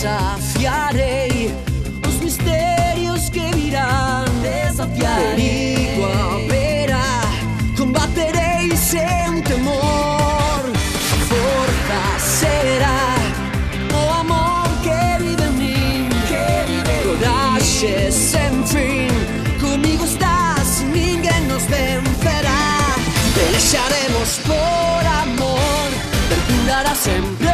desafiarei os mistérios que virão. Perigo haverá, combaterei sem temor. Força será o amor que vive em mim, coragem sem fim. Comigo estás, ninguém nos vencerá. Pelearemos por amor, perdurará sempre.